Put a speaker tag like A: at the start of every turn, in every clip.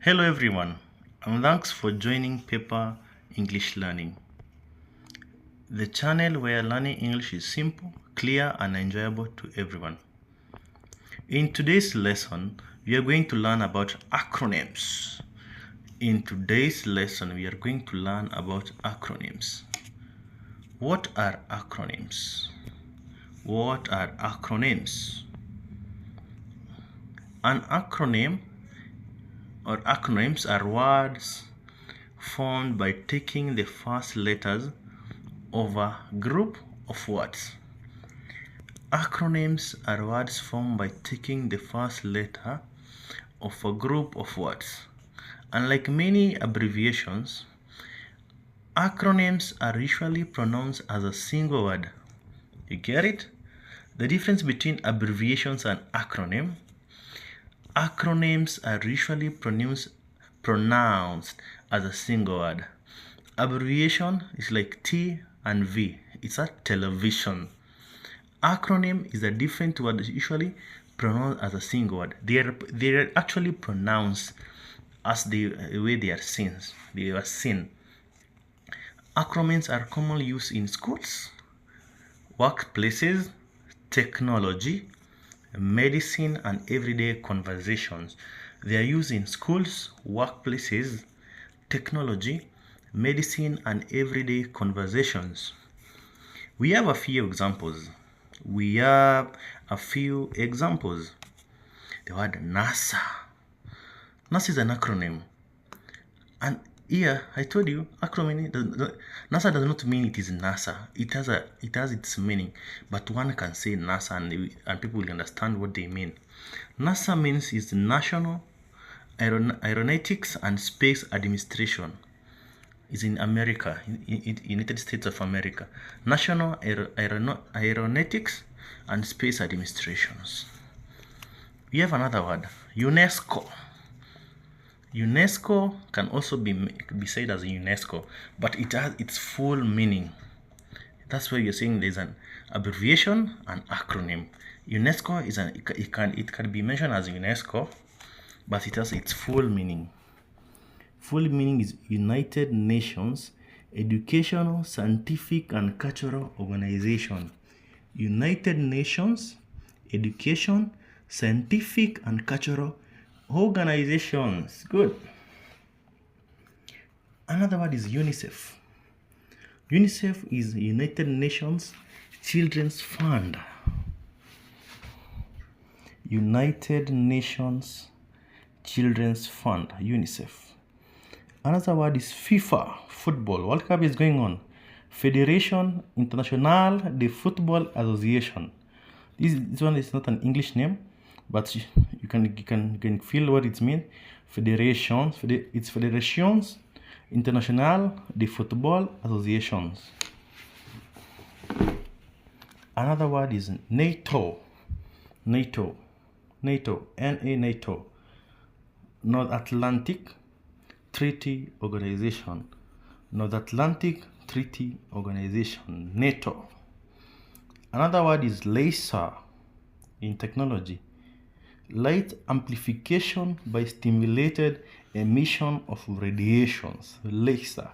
A: Hello everyone, and thanks for joining Paper English Learning, the channel where learning English is simple, clear, and enjoyable to everyone. In today's lesson, we are going to learn about acronyms. What are acronyms? What are acronyms? An acronym or acronyms are words formed by taking the first letters of a group of words. Acronyms are words formed by taking the first letter of a group of words. Unlike many abbreviations, acronyms are usually pronounced as a single word. You get it? The difference between abbreviations and acronyms are usually pronounced as a single word. Abbreviation is like T and V. It's a television. Acronym is a different word, usually pronounced as a single word. They are actually pronounced as the way they are seen. Acronyms are commonly used in schools, workplaces, technology, medicine, and everyday conversations. They are used in schools, workplaces, technology, medicine, and everyday conversations. We have a few examples. The word NASA. NASA is an acronym. And here, I told you, NASA does not mean it is NASA. It has its meaning. But one can say NASA and people will understand what they mean. NASA means is the National Aeronautics and Space Administration. Is in America, in United States of America. National Aeronautics and Space Administrations. We have another word, UNESCO. UNESCO can also be said as UNESCO, but it has its full meaning. That's why you're saying there's an abbreviation and acronym. UNESCO it can be mentioned as UNESCO, but it has its full meaning. Full meaning is United Nations Educational, Scientific, and Cultural Organization. United Nations Education, Scientific, and Cultural Organizations. Good. Another word is UNICEF. UNICEF is United Nations Children's Fund. United Nations Children's Fund, UNICEF. Another word is FIFA, football. World Cup is going on. Federation Internationale de Football Association. This one is not an English name, but you can feel what it means. It's Federations Internationale de Football Associations. Another word is NATO. NATO. NATO. North Atlantic Treaty Organization. North Atlantic Treaty Organization, NATO. Another word is laser in technology. Light amplification by stimulated emission of radiations. Laser.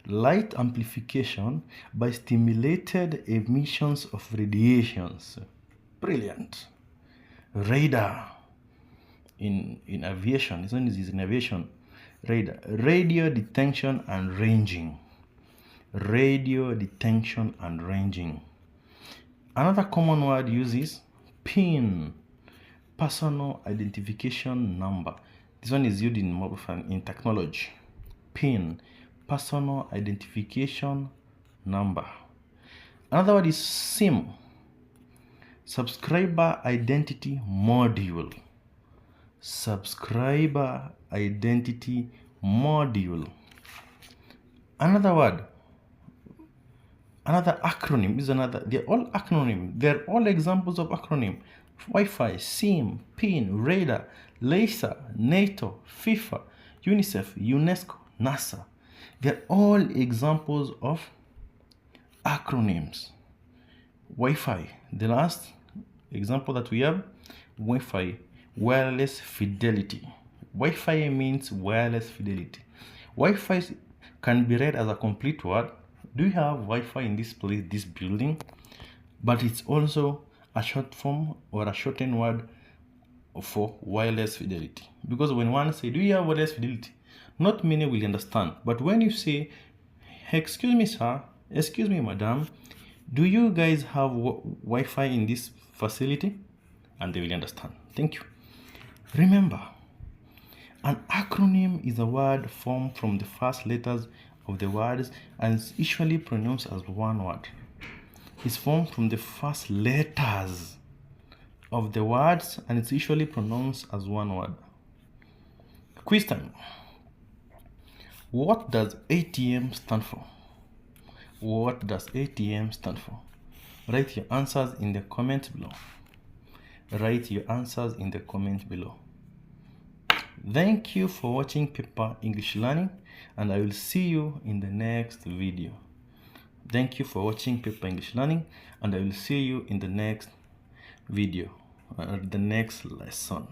A: Light amplification by stimulated emissions of radiations. Brilliant. Radar in aviation. This one is in aviation. Radar. Radio detection and ranging. Radio detection and ranging. Another common word used is PIN, personal identification number. This one is used in technology. PIN, personal identification number. Another word is SIM, subscriber identity module. Subscriber identity module. Another acronym is they're all acronym. They're all examples of acronym. Wi-Fi, SIM, PIN, radar, laser, NATO, FIFA, UNICEF, UNESCO, NASA. They're all examples of acronyms. Wi-Fi, the last example that we have, Wi-Fi, wireless fidelity. Wi-Fi means wireless fidelity. Wi-Fi can be read as a complete word. Do you have Wi-Fi in this place, this building? But it's also a short form or a shortened word for wireless fidelity. Because when one say, do you have wireless fidelity? Not many will understand. But when you say, excuse me, sir, excuse me, madam, do you guys have Wi-Fi in this facility? And they will understand. Thank you. Remember, an acronym is a word formed from the first letters of the words and is usually pronounced as one word. It's formed from the first letters of the words and it's usually pronounced as one word. Quiz time. What does ATM stand for? What does ATM stand for? Write your answers in the comments below. Write your answers in the comments below. Thank you for watching Paper English Learning, and I will see you in the next video. Thank you for watching Paper English Learning, and I will see you in the next video, the next lesson.